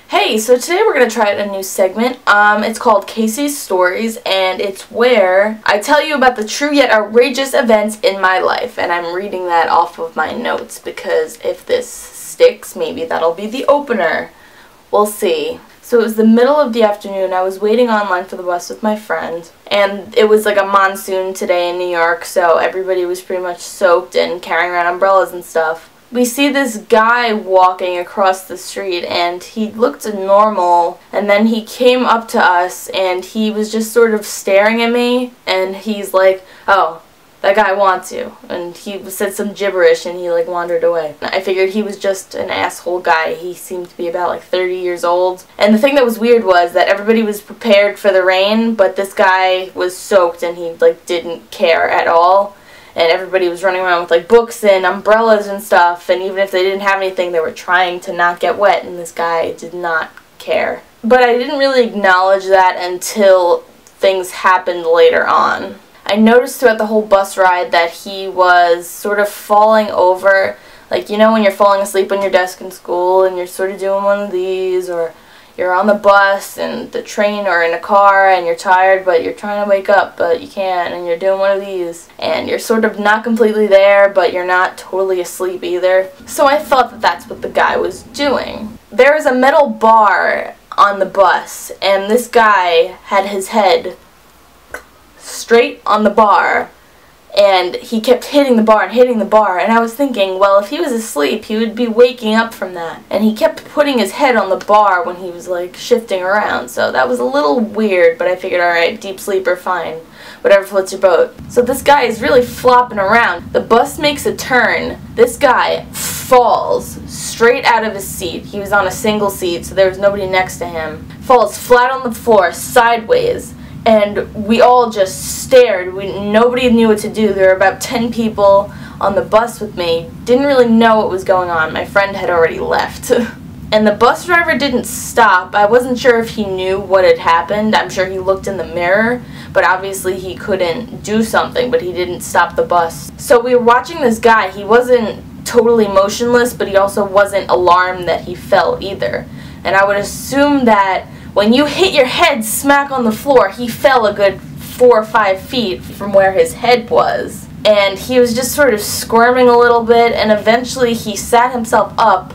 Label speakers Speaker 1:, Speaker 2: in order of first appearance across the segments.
Speaker 1: Hey, so today we're going to try a new segment. It's called Casey's Stories, and it's where I tell you about the true yet outrageous events in my life. And I'm reading that off of my notes because if this sticks, maybe that'll be the opener. We'll see. So it was the middle of the afternoon. I was waiting online for the bus with my friend, and it was like a monsoon today in New York, so everybody was pretty much soaked and carrying around umbrellas and stuff. We see this guy walking across the street, and he looked normal, and then he came up to us, and he was just sort of staring at me, and he's like, "Oh, that guy wants you," and he said some gibberish, and he like wandered away. I figured he was just an asshole guy. He seemed to be about like 30 years old, and the thing that was weird was that everybody was prepared for the rain, but this guy was soaked, and he like didn't care at all. And everybody was running around with like books and umbrellas and stuff, and even if they didn't have anything, they were trying to not get wet, and this guy did not care. But I didn't really acknowledge that until things happened later on. I noticed throughout the whole bus ride that he was sort of falling over, like, you know when you're falling asleep on your desk in school and you're sort of doing one of these, or you're on the bus and the train or in a car and you're tired but you're trying to wake up but you can't, and you're doing one of these and you're sort of not completely there but you're not totally asleep either. So I thought that that's what the guy was doing. There was a metal bar on the bus, and this guy had his head straight on the bar, and he kept hitting the bar and hitting the bar, and I was thinking, well, if he was asleep he would be waking up from that, and he kept putting his head on the bar when he was like shifting around, so that was a little weird, but I figured, alright, deep sleeper, fine, whatever floats your boat. So this guy is really flopping around. The bus makes a turn. This guy falls straight out of his seat. He was on a single seat, so there was nobody next to him. Falls flat on the floor, sideways. And we all just stared. Nobody knew what to do. There were about 10 people on the bus with me. Didn't really know what was going on. My friend had already left. And the bus driver didn't stop. I wasn't sure if he knew what had happened. I'm sure he looked in the mirror, but obviously he couldn't do something, but he didn't stop the bus. So we were watching this guy. He wasn't totally motionless, but he also wasn't alarmed that he fell either. And I would assume that when you hit your head smack on the floor, he fell a good 4 or 5 feet from where his head was. And he was just sort of squirming a little bit, and eventually he sat himself up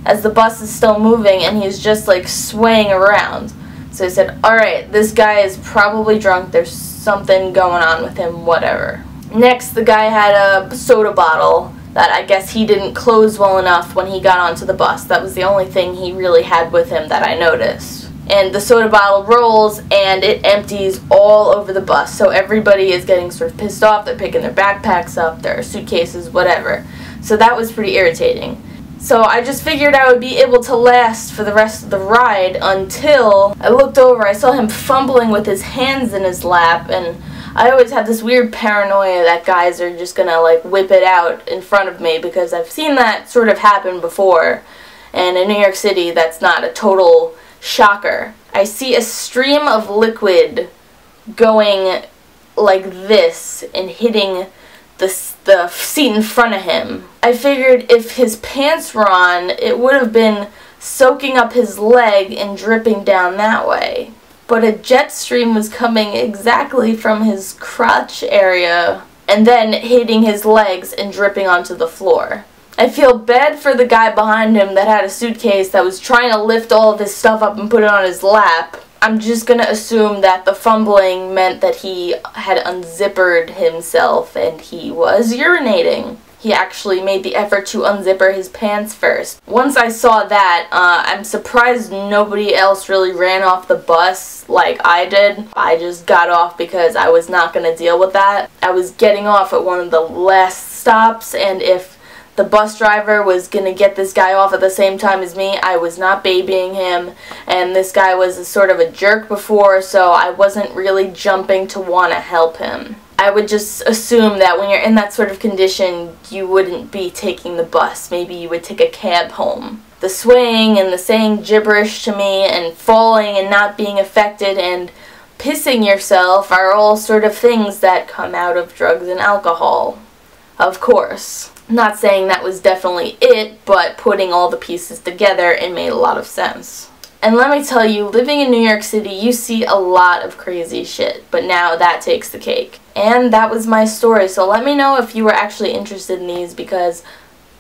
Speaker 1: as the bus is still moving, and he's just like swaying around. So I said, alright, this guy is probably drunk, there's something going on with him, whatever. Next, the guy had a soda bottle that I guess he didn't close well enough when he got onto the bus. That was the only thing he really had with him that I noticed. And the soda bottle rolls and it empties all over the bus, so everybody is getting sort of pissed off. They're picking their backpacks up, their suitcases, whatever. So that was pretty irritating. So I just figured I would be able to last for the rest of the ride until I looked over. I saw him fumbling with his hands in his lap, and I always have this weird paranoia that guys are just gonna like whip it out in front of me, because I've seen that sort of happen before, and in New York City that's not a total shocker. I see a stream of liquid going like this and hitting the seat in front of him. I figured if his pants were on, it would have been soaking up his leg and dripping down that way. But a jet stream was coming exactly from his crotch area and then hitting his legs and dripping onto the floor. I feel bad for the guy behind him that had a suitcase that was trying to lift all of his stuff up and put it on his lap. I'm just gonna assume that the fumbling meant that he had unzippered himself and he was urinating. He actually made the effort to unzipper his pants first. Once I saw that, I'm surprised nobody else really ran off the bus like I did. I just got off because I was not gonna deal with that. I was getting off at one of the last stops, and if the bus driver was gonna get this guy off at the same time as me, I was not babying him, and this guy was a sort of a jerk before, so I wasn't really jumping to want to help him. I would just assume that when you're in that sort of condition, you wouldn't be taking the bus. Maybe you would take a cab home. The swaying and the saying gibberish to me and falling and not being affected and pissing yourself are all sort of things that come out of drugs and alcohol. Of course. Not saying that was definitely it, but putting all the pieces together, it made a lot of sense. And let me tell you, living in New York City, you see a lot of crazy shit, but now that takes the cake. And that was my story, so let me know if you were actually interested in these, because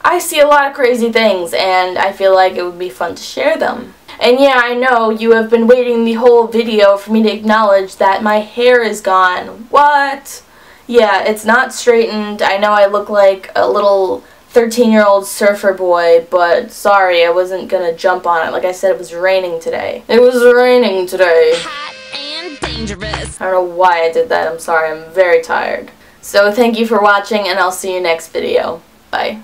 Speaker 1: I see a lot of crazy things, and I feel like it would be fun to share them. And yeah, I know you have been waiting the whole video for me to acknowledge that my hair is gone. What? Yeah, it's not straightened. I know I look like a little 13-year-old surfer boy, but sorry, I wasn't gonna jump on it. Like I said, it was raining today. It was raining today.
Speaker 2: Hot and dangerous.
Speaker 1: I don't know why I did that. I'm sorry. I'm very tired. So thank you for watching, and I'll see you next video. Bye.